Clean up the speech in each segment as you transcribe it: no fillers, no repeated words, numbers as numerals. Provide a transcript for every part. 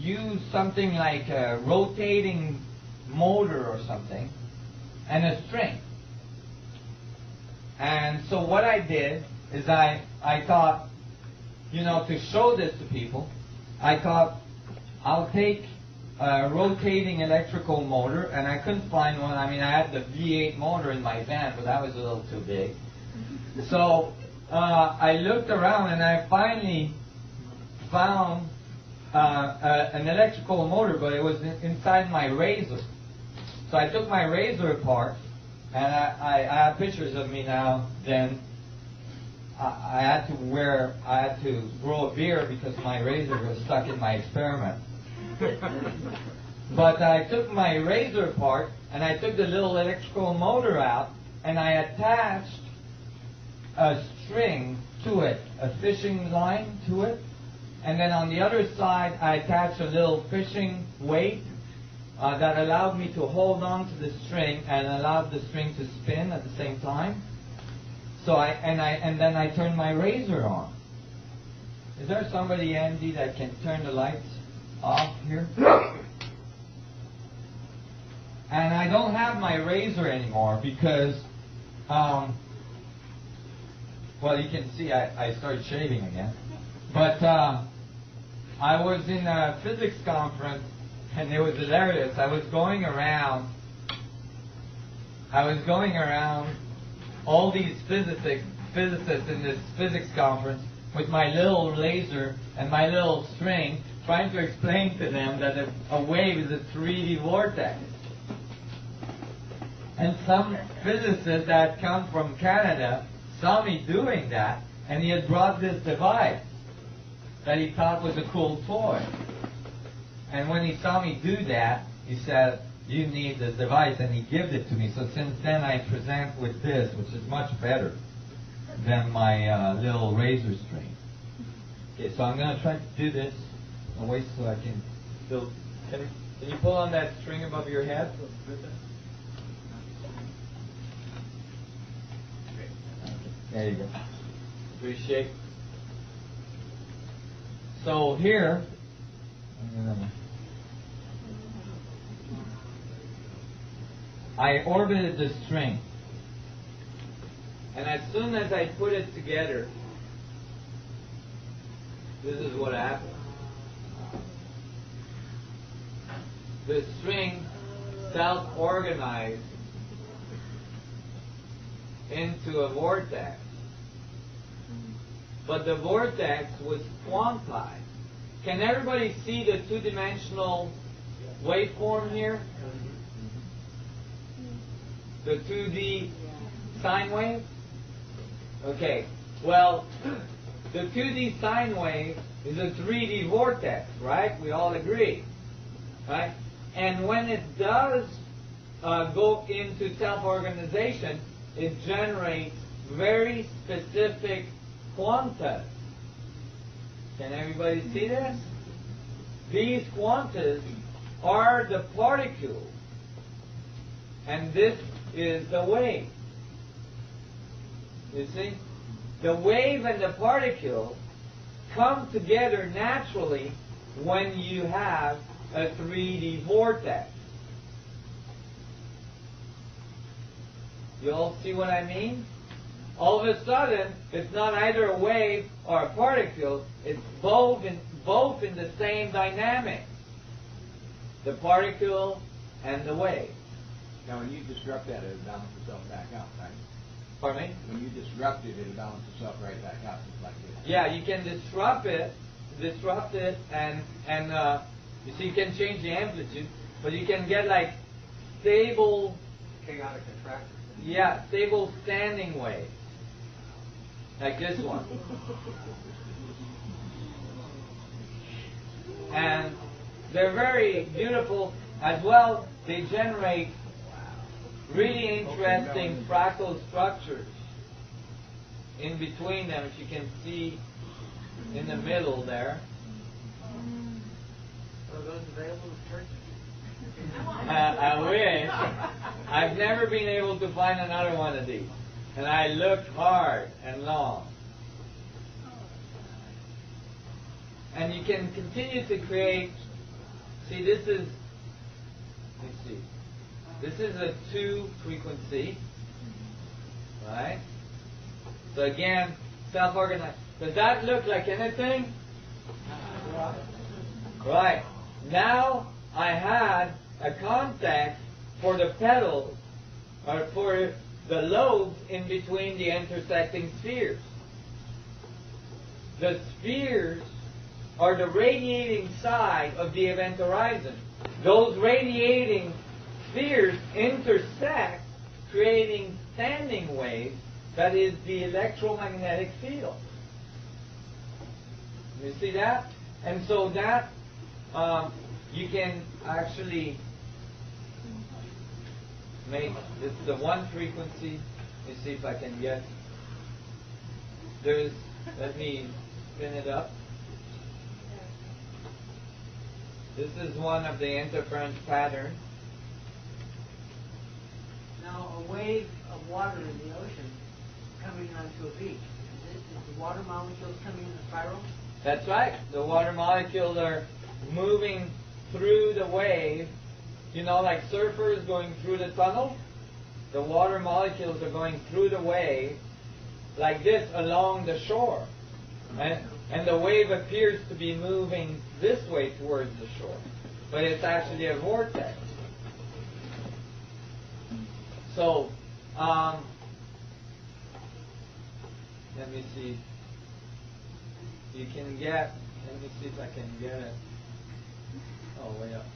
use something like a rotating motor or something and a string. And so what I did is I thought, you know, to show this to people, I thought I'll take a rotating electrical motor, and I couldn't find one. I mean, I had the V8 motor in my van, but that was a little too big. So I looked around and I finally found an electrical motor, but it was inside my razor. So I took my razor apart, and I have pictures of me now. Then I had to grow a beard because my razor was stuck in my experiment. But I took my razor apart, and I took the little electrical motor out, and I attached a string to it, a fishing line to it, and then on the other side I attached a little fishing weight that allowed me to hold on to the string and allowed the string to spin at the same time. So then I turned my razor on. Is there somebody, Andy, that can turn the lights off here? And I don't have my razor anymore because, well, you can see I started shaving again. But I was in a physics conference, and it was hilarious. I was going around all these physicists in this physics conference with my little laser and my little string, trying to explain to them that a wave is a 3D vortex. And some physicist that come from Canada saw me doing that, and he had brought this device that he thought was a cool toy. And when he saw me do that, he said, "You need this device," and he gave it to me. So since then I present with this, which is much better than my little razor string. Okay, so I'm going to try to do this. I'll wait so I can still... Can you pull on that string above your head? There you go. Appreciate. So here, I orbited the string, and as soon as I put it together, this is what happened. The string self-organized into a vortex. But the vortex was quantized. Can everybody see the two-dimensional waveform here? The 2D sine wave? Okay. Well, the 2D sine wave is a 3D vortex, right? We all agree. Right? And when it does go into self-organization, it generates very specific quantas. Can everybody see this? These quantas are the particles, and this is the wave. You see? The wave and the particle come together naturally when you have a 3D vortex. You all see what I mean? All of a sudden, it's not either a wave or a particle, it's both in the same dynamic. The particle and the wave. Now when you disrupt that, it'll balance itself back out, right? Pardon me? When you disrupt it, it'll balance itself right back out, just like this. Yeah, you can disrupt it, and you see, you can change the amplitude, but you can get like stable, Chaotic contraction. yeah, stable standing waves, like this one. And they're very beautiful as well. They generate really interesting fractal structures in between them, if you can see in the middle there. Are those available at church? I wish. I've never been able to find another one of these. And I looked hard and long. And you can continue to create see, this is, let me see, this is a 2 frequency, right? So again, self-organized. Does that look like anything? Right. Now I had a contact for the petals, or for the lobes in between the intersecting spheres. The spheres are the radiating side of the event horizon. Those radiating spheres intersect, creating standing waves, that is the electromagnetic field. You see that? And so that you can actually make this the 1 frequency. Let me see if I can get. Let me spin it up. This is one of the interference patterns. Now, a wave of water in the ocean coming onto a beach, is the water molecules coming in a spiral? That's right. The water molecules are moving through the wave. You know, like surfers going through the tunnel? The water molecules are going through the wave like this along the shore. And the wave appears to be moving this way towards the shore. But it's actually a vortex. So, let me see. You can get, let me see if I can get it. Oh, way up.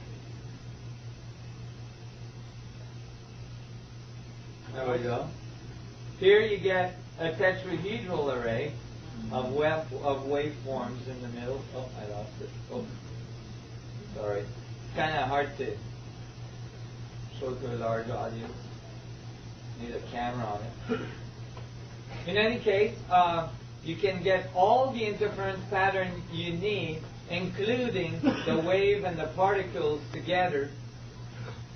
There we go. Here you get a tetrahedral array of waveforms in the middle. Oh, I lost it. Oh, sorry. It's kind of hard to show to a large audience. Need a camera on it. In any case, you can get all the interference pattern you need, including the wave and the particles together,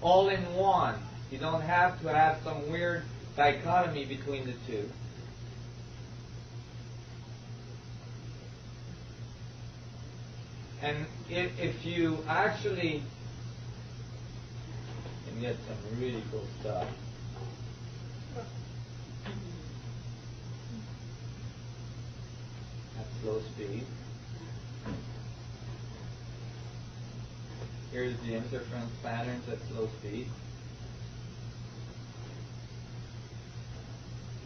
all in one. You don't have to have some weird dichotomy between the two. And if you actually can get some really cool stuff. At slow speed. Here's the interference patterns at slow speed.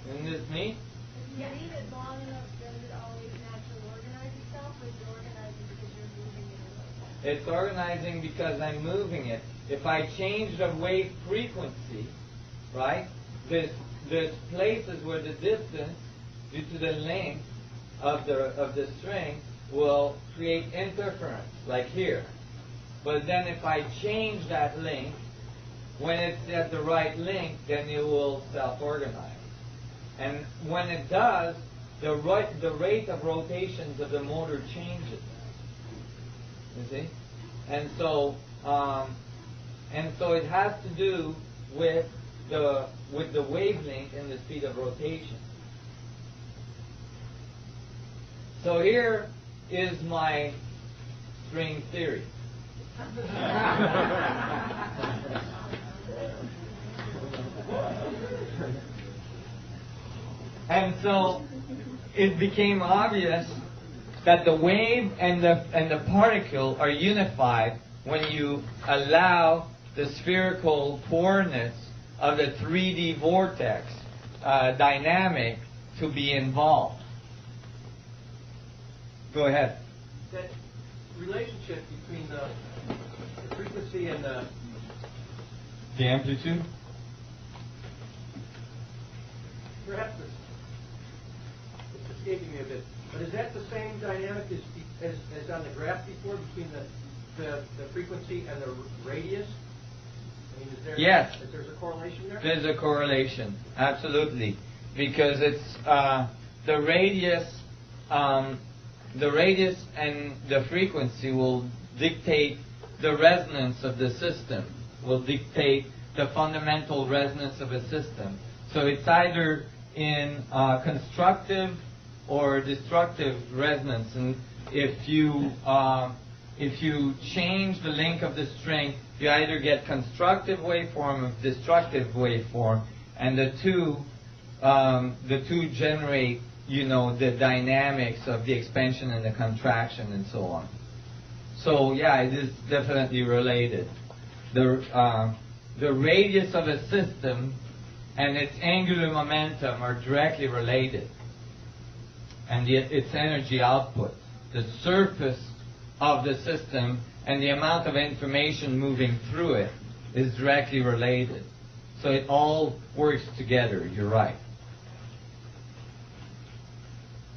Isn't this neat? If you leave it long enough, does it always naturally organize itself, or is it organizing because you're moving it? It's organizing because I'm moving it. If I change the wave frequency, right, there's places where the distance, due to the length of the string, will create interference, like here. But then if I change that length, when it's at the right length, then it will self-organize. And when it does, the rate of rotations of the motor changes. You see? And so it has to do with the wavelength and the speed of rotation. So here is my string theory. And so it became obvious that the wave and the particle are unified when you allow the spherical coordinates of the 3D vortex dynamic to be involved. Go ahead. That relationship between the frequency and the amplitude? perhaps it's escaping me a bit, but is that the same dynamic as on the graph before between the frequency and the radius? I mean, Yes. There's a correlation there? There's a correlation, absolutely, because it's the radius and the frequency will dictate the resonance of the system, will dictate the fundamental resonance of a system. So it's either in constructive or destructive resonance, and if if you change the length of the string, you either get constructive waveform or destructive waveform, and the two generate, you know, the dynamics of the expansion and the contraction and so on. So yeah, it is definitely related. The radius of a system and its angular momentum are directly related, and its energy output. The surface of the system and the amount of information moving through it is directly related. So it all works together, you're right.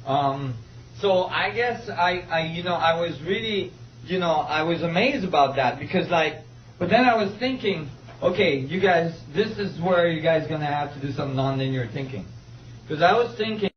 So I guess I was really, I was amazed about that, because but then I was thinking, okay, you guys, this is where you guys are going to have to do some nonlinear thinking. Because I was thinking,